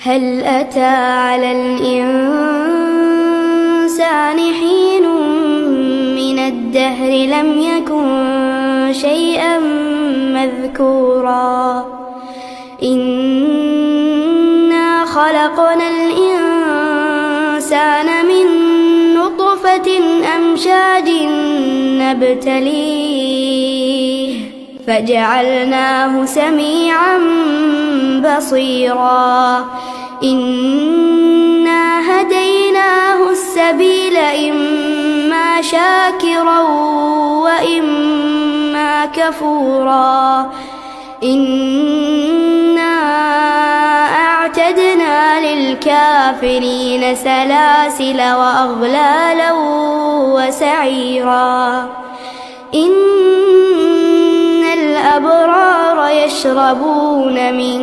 هل أتى على الإنسان حين من الدهر لم يكن شيئا مذكورا إنا خلقنا الإنسان من نطفة أمشاج نبتليه فجعلناه سميعا بصيرا إنا هديناه السبيل إما شاكرا وإما كفورا إنا أعتدنا للكافرين سلاسل وأغلالا وسعيرا إن الأبرار يشربون من